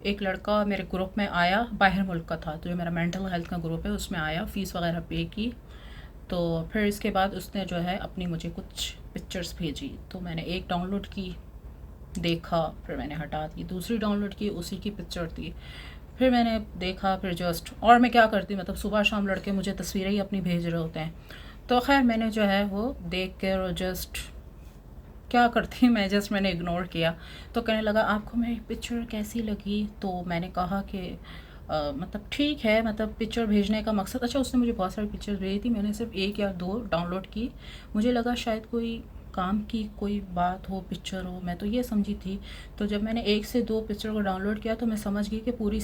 एक लड़का मेरे ग्रुप में आया, बाहर मुल्क का था, तो जो मेरा मेंटल हेल्थ का ग्रुप है उसमें आया, फ़ीस वगैरह पे की। तो फिर इसके बाद उसने जो है अपनी मुझे कुछ पिक्चर्स भेजी, तो मैंने एक डाउनलोड की, देखा, फिर मैंने हटा दी, दूसरी डाउनलोड की, उसी की पिक्चर थी। फिर मैंने देखा, फिर जस्ट, और मैं क्या करती, मतलब सुबह शाम लड़के मुझे तस्वीरें ही अपनी भेज रहे होते हैं। तो खैर मैंने जो है वो देख कर जस्ट क्या करती, मैं जस्ट मैंने इग्नोर किया। तो कहने लगा आपको मेरी पिक्चर कैसी लगी? तो मैंने कहा कि मतलब ठीक है, मतलब पिक्चर भेजने का मकसद, अच्छा उसने मुझे बहुत सारी पिक्चर्स भेजी थी, मैंने सिर्फ एक या दो डाउनलोड की। मुझे लगा शायद कोई काम की कोई बात हो, पिक्चर हो, मैं तो ये समझी थी। तो जब मैंने एक से दो पिक्चर को डाउनलोड किया तो मैं समझ गई कि पूरी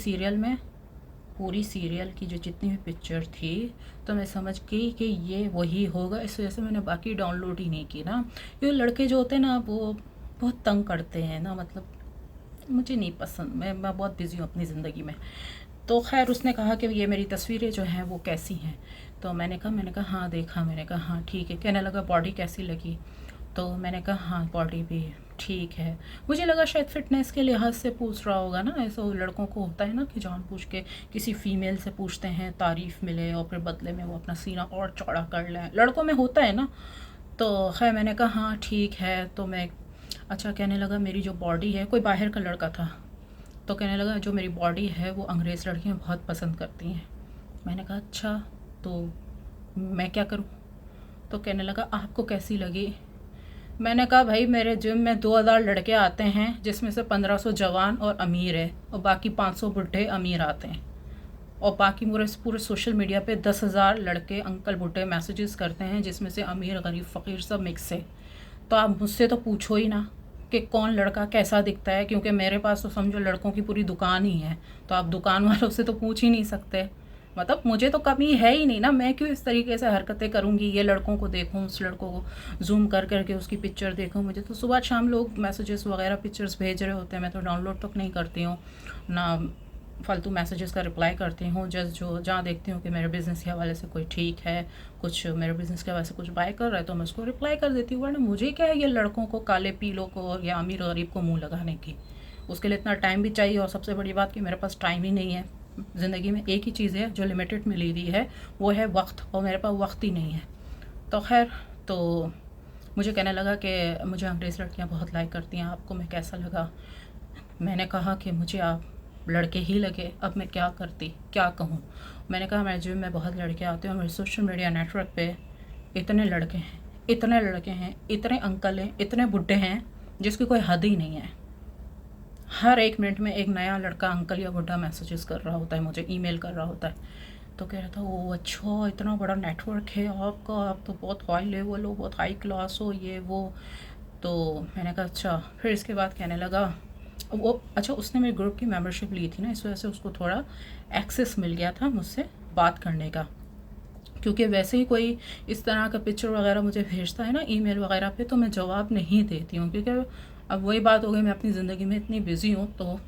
सीरियल की जो जितनी भी पिक्चर थी, तो मैं समझ गई कि ये वही होगा। इस वजह से मैंने बाकी डाउनलोड ही नहीं की ना। ये लड़के जो होते हैं ना वो बहुत तंग करते हैं ना, मतलब मुझे नहीं पसंद, मैं बहुत बिज़ी हूँ अपनी ज़िंदगी में। तो खैर उसने कहा कि ये मेरी तस्वीरें जो हैं वो कैसी हैं? तो मैंने कहा हाँ देखा, मैंने कहा हाँ ठीक है। कहने लगा बॉडी कैसी लगी? तो मैंने कहा हाँ बॉडी भी ठीक है। मुझे लगा शायद फ़िटनेस के लिहाज से पूछ रहा होगा ना, ऐसा लड़कों को होता है ना कि जानबूझ के किसी फ़ीमेल से पूछते हैं, तारीफ़ मिले और फिर बदले में वो अपना सीना और चौड़ा कर लें, लड़कों में होता है ना। तो खैर मैंने कहा हाँ ठीक है। तो मैं, अच्छा कहने लगा मेरी जो बॉडी है, कोई बाहर का लड़का था, तो कहने लगा जो मेरी बॉडी है वो अंग्रेज़ लड़कियां बहुत पसंद करती हैं। मैंने कहा अच्छा, तो मैं क्या करूं? तो कहने लगा आपको कैसी लगी? मैंने कहा भाई मेरे जिम में 2000 लड़के आते हैं जिसमें से 1500 जवान और अमीर है, और बाकी 500 बुढ़े अमीर आते हैं, और बाकी पूरे पूरे सोशल मीडिया पे 10,000 लड़के अंकल बुढ़े मैसेजेस करते हैं जिसमें से अमीर गरीब फ़कीर सब मिक्स है। तो आप मुझसे तो पूछो ही ना कि कौन लड़का कैसा दिखता है, क्योंकि मेरे पास तो समझो लड़कों की पूरी दुकान ही है, तो आप दुकान वालों से तो पूछ ही नहीं सकते। मतलब मुझे तो कमी है ही नहीं ना, मैं क्यों इस तरीके से हरकतें करूँगी, ये लड़कों को देखूँ, उस लड़कों को जूम कर करके उसकी पिक्चर देखूँ। मुझे तो सुबह शाम लोग मैसेजेस वगैरह पिक्चर्स भेज रहे होते हैं, मैं तो डाउनलोड तक नहीं करती हूँ ना, फालतू मैसेजेस का रिप्लाई करती हूँ। जस्ट जो जहाँ देखती हूँ कि मेरे बिज़नेस के हवाले से कोई ठीक है, कुछ मेरे बिज़नेस के हवाले से कुछ बाय कर रहा है, तो मैं उसको रिप्लाई कर देती हूँ। वरना मुझे क्या है ये लड़कों को, काले पीलों को या अमीर गरीब को मुंह लगाने की, उसके लिए इतना टाइम भी चाहिए, और सबसे बड़ी बात कि मेरे पास टाइम ही नहीं है। ज़िंदगी में एक ही चीज़ है जो लिमिटेड मिली हुई है, वो है वक्त, और मेरे पास वक्त ही नहीं है। तो खैर, तो मुझे कहने लगा कि मुझे अंग्रेज़ लड़कियाँ बहुत लाइक करती हैं, आपको मैं कैसा लगा? मैंने कहा कि मुझे आप लड़के ही लगे, अब मैं क्या करती, क्या कहूँ? मैंने कहा मेरे जिम में बहुत लड़के आते हैं और मेरे सोशल मीडिया नेटवर्क पे इतने लड़के हैं, इतने लड़के हैं, इतने अंकल हैं, इतने बुढ़े हैं, जिसकी कोई हद ही नहीं है। हर एक मिनट में एक नया लड़का अंकल या बुढ़ा मैसेजेस कर रहा होता है, मुझे ईमेल कर रहा होता है। तो कह रहा था ओ अच्छा इतना बड़ा नेटवर्क है आपका, आप तो बहुत हाई लेवल हो, बहुत हाई क्लास हो, ये वो। तो मैंने कहा अच्छा। फिर इसके बाद कहने लगा वो, अच्छा उसने मेरे ग्रुप की मेंबरशिप ली थी ना, इस वजह से उसको थोड़ा एक्सेस मिल गया था मुझसे बात करने का, क्योंकि वैसे ही कोई इस तरह का पिक्चर वगैरह मुझे भेजता है ना ईमेल वगैरह पे, तो मैं जवाब नहीं देती हूँ, क्योंकि अब वही बात हो गई, मैं अपनी ज़िंदगी में इतनी बिज़ी हूँ, तो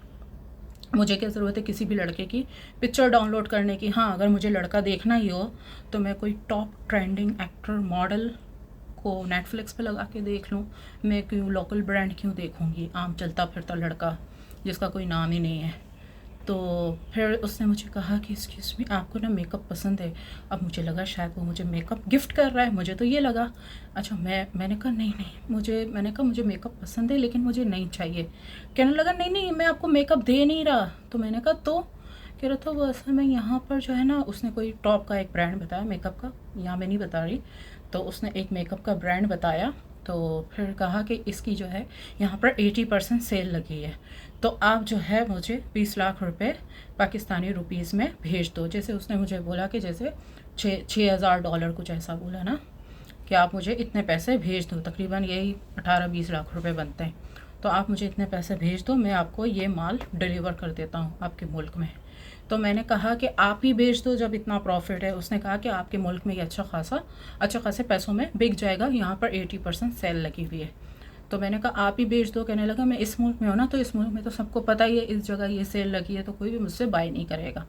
मुझे क्या ज़रूरत है किसी भी लड़के की पिक्चर डाउनलोड करने की। हाँ अगर मुझे लड़का देखना ही हो तो मैं कोई टॉप ट्रेंडिंग एक्टर मॉडल को नेटफ्लिक्स पे लगा के देख लूँ, मैं क्यों लोकल ब्रांड क्यों देखूँगी, आम चलता फिरता लड़का जिसका कोई नाम ही नहीं है। तो फिर उसने मुझे कहा कि एक्सक्यूज़ मी आपको ना मेकअप पसंद है। अब मुझे लगा शायद वो मुझे मेकअप गिफ्ट कर रहा है, मुझे तो ये लगा। अच्छा मैंने कहा नहीं नहीं मैंने कहा मुझे मेकअप पसंद है लेकिन मुझे नहीं चाहिए। कहने लगा नहीं नहीं मैं आपको मेकअप दे नहीं रहा। तो मैंने कहा तो? कह रहा था वो असल में यहाँ पर जो है ना, उसने कोई टॉप का एक ब्रांड बताया मेकअप का, यहाँ मैं नहीं बता रही। तो उसने एक मेकअप का ब्रांड बताया, तो फिर कहा कि इसकी जो है यहाँ पर 80% सेल लगी है, तो आप जो है मुझे 20 लाख रुपए पाकिस्तानी रुपीज़ में भेज दो। जैसे उसने मुझे बोला कि जैसे 6,000 कुछ ऐसा बोला ना, कि आप मुझे इतने पैसे भेज दो, तकरीबन यही 18-20 लाख रुपए बनते हैं। तो आप मुझे इतने पैसे भेज दो, मैं आपको ये माल डिलीवर कर देता हूँ आपके मुल्क में। तो मैंने कहा कि आप ही भेज दो जब इतना प्रॉफिट है। उसने कहा कि आपके मुल्क में ये अच्छा खासे पैसों में बिक जाएगा, यहाँ पर 80% सेल लगी हुई है। तो मैंने कहा आप ही भेज दो। कहने लगा मैं इस मुल्क में हूँ ना, तो इस मुल्क में तो सबको पता ही है इस जगह ये सेल लगी है, तो कोई भी मुझसे बाय नहीं करेगा।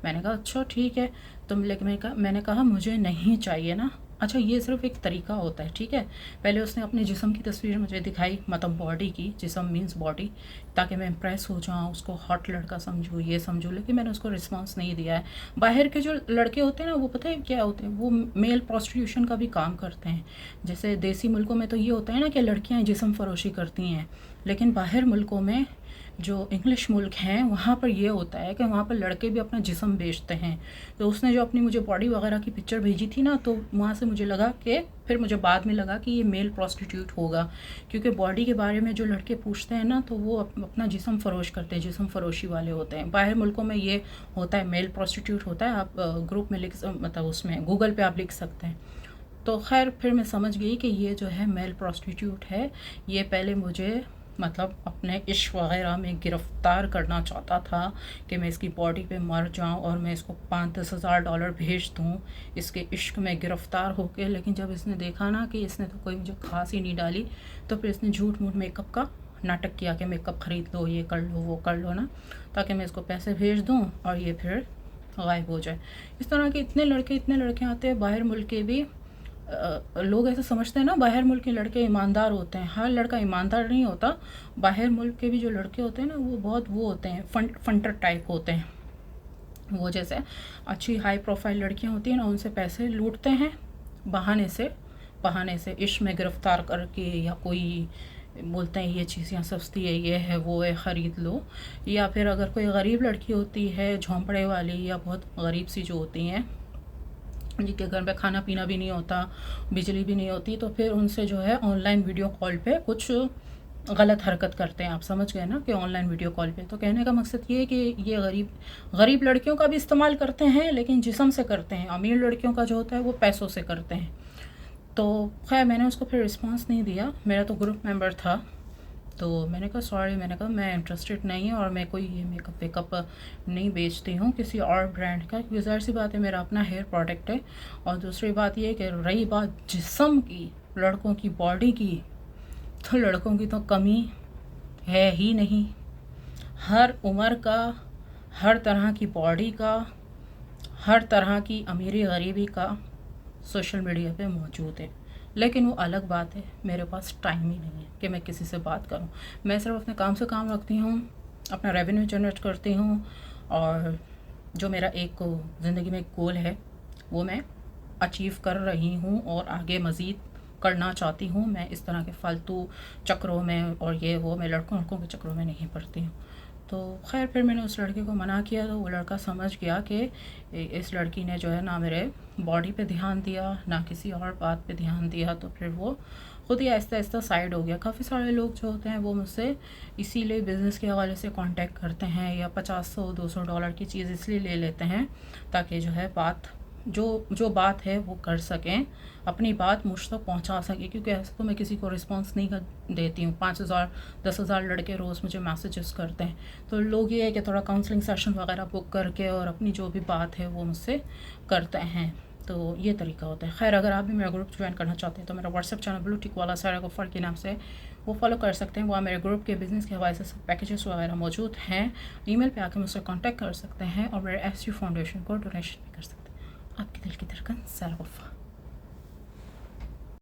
मैंने कहा अच्छा ठीक है। तो लेकिन मैंने कहा मुझे नहीं चाहिए ना, अच्छा, ये सिर्फ एक तरीका होता है, ठीक है। पहले उसने अपने जिस्म की तस्वीर मुझे दिखाई, मतलब बॉडी की, जिस्म मीन्स बॉडी, ताकि मैं इम्प्रेस हो जाऊँ, उसको हॉट लड़का समझूँ, ये समझूँ, लेकिन मैंने उसको रिस्पांस नहीं दिया है। बाहर के जो लड़के होते हैं ना, वो पता है क्या होते हैं, वो मेल प्रोस्टिट्यूशन का भी काम करते हैं। जैसे देसी मुल्कों में तो ये होता है ना कि लड़कियाँ जिस्म फरोशी करती हैं, लेकिन बाहर मुल्कों में, जो इंग्लिश मुल्क हैं, वहाँ पर ये होता है कि वहाँ पर लड़के भी अपना जिस्म बेचते हैं। तो उसने जो अपनी मुझे बॉडी वगैरह की पिक्चर भेजी थी ना, तो वहाँ से मुझे लगा कि, फिर मुझे बाद में लगा कि ये मेल प्रोस्टिट्यूट होगा, क्योंकि बॉडी के बारे में जो लड़के पूछते हैं ना, तो वो अपना जिस्म फरोश करते हैं, जिस्म फरोशी वाले होते हैं। बाहर मुल्कों में ये होता है, मेल प्रोस्टिट्यूट होता है। आप ग्रुप में लिख, मतलब उसमें गूगल पे आप लिख सकते हैं। तो खैर फिर मैं समझ गई कि ये जो है मेल प्रोस्टिट्यूट है। ये पहले मुझे, मतलब अपने इश्क वगैरह में गिरफ़्तार करना चाहता था कि मैं इसकी बॉडी पे मर जाऊं और मैं इसको 5-10 हज़ार डॉलर भेज दूं इसके इश्क में गिरफ़्तार होके। लेकिन जब इसने देखा ना कि इसने तो कोई मुझे खास ही नहीं डाली, तो फिर इसने झूठ मूठ मेकअप का नाटक किया कि मेकअप ख़रीद लो, ये कर लो, वो कर लो ना, ताकि मैं इसको पैसे भेज दूँ और ये फिर गायब हो जाए। इस तरह के इतने लड़के आते हैं बाहर मुल्क के भी। लोग ऐसा समझते हैं ना, बाहर मुल्क के लड़के ईमानदार होते हैं। हर लड़का ईमानदार नहीं होता। बाहर मुल्क के भी जो लड़के होते हैं ना, वो बहुत वो होते हैं, फंटर टाइप होते हैं। वो जैसे अच्छी हाई प्रोफाइल लड़कियां होती हैं ना, उनसे पैसे लूटते हैं बहाने से इश्क में गिरफ़्तार करके, या कोई बोलते हैं ये चीज़ यहाँ सस्ती है, ये है, वो है, ख़रीद लो। या फिर अगर कोई गरीब लड़की होती है, झोंपड़े वाली या बहुत गरीब सी जो होती हैं, जिनके घर में खाना पीना भी नहीं होता, बिजली भी नहीं होती, तो फिर उनसे जो है ऑनलाइन वीडियो कॉल पे कुछ गलत हरकत करते हैं। आप समझ गए ना कि ऑनलाइन वीडियो कॉल पे। तो कहने का मकसद ये है कि ये गरीब लड़कियों का भी इस्तेमाल करते हैं, लेकिन जिस्म से करते हैं। अमीर लड़कियों का जो होता है वो पैसों से करते हैं। तो खैर मैंने उसको फिर रिस्पांस नहीं दिया। मेरा तो ग्रुप मेंबर था, तो मैंने कहा सॉरी, मैंने कहा मैं इंटरेस्टेड नहीं हूँ और मैं कोई ये मेकअप वेकअप नहीं बेचती हूँ किसी और ब्रांड का, क्योंकि ज़ाहिर सी बात है मेरा अपना हेयर प्रोडक्ट है। और दूसरी बात ये कि रही बात जिस्म की, लड़कों की बॉडी की, तो लड़कों की तो कमी है ही नहीं। हर उम्र का, हर तरह की बॉडी का, हर तरह की अमीरी गरीबी का सोशल मीडिया पे मौजूद है। लेकिन वो अलग बात है, मेरे पास टाइम ही नहीं है कि मैं किसी से बात करूं। मैं सिर्फ अपने काम से काम रखती हूँ, अपना रेवेन्यू जनरेट करती हूँ, और जो मेरा एक ज़िंदगी में एक गोल है वो मैं अचीव कर रही हूँ और आगे मज़ीद करना चाहती हूँ। मैं इस तरह के फ़ालतू चक्रों में और ये वो, मैं लड़कों के चक्रों में नहीं पड़ती हूँ। तो खैर फिर मैंने उस लड़के को मना किया, तो वो लड़का समझ गया कि इस लड़की ने जो है ना मेरे बॉडी पे ध्यान दिया, ना किसी और बात पे ध्यान दिया। तो फिर वो खुद ही आहिस्ता आहिस्ता साइड हो गया। काफ़ी सारे लोग जो होते हैं वो मुझसे इसीलिए बिज़नेस के हवाले से कांटेक्ट करते हैं, या 50-100-200 डॉलर की चीज़ इसलिए ले लेते हैं ताकि जो है बात, जो बात है वो कर सकें, अपनी बात मुझ तक पहुंचा सकें। क्योंकि ऐसे तो मैं किसी को रिस्पांस नहीं देती हूँ। 5,000 10,000 लड़के रोज़ मुझे मैसेजेस करते हैं। तो लोग ये है कि थोड़ा काउंसलिंग सेशन वगैरह बुक करके और अपनी जो भी बात है वो मुझसे करते हैं। तो ये तरीका होता है। खैर अगर आप भी मेरा ग्रुप ज्वाइन करना चाहते हैं तो मेरा व्हाट्सएप चैनल ब्लू टिक वाला सारा गफ्फार के नाम से वो फॉलो कर सकते हैं। वहाँ मेरे ग्रुप के बिज़नेस के हवाले से सब पैकेजेस वगैरह मौजूद हैं। ईमेल पे आके मुझसे कांटेक्ट कर सकते हैं और मेरे SU फाउंडेशन को डोनेशन भी कर सकते हैं। आपके दिल की धड़कन सारा गफ्फार।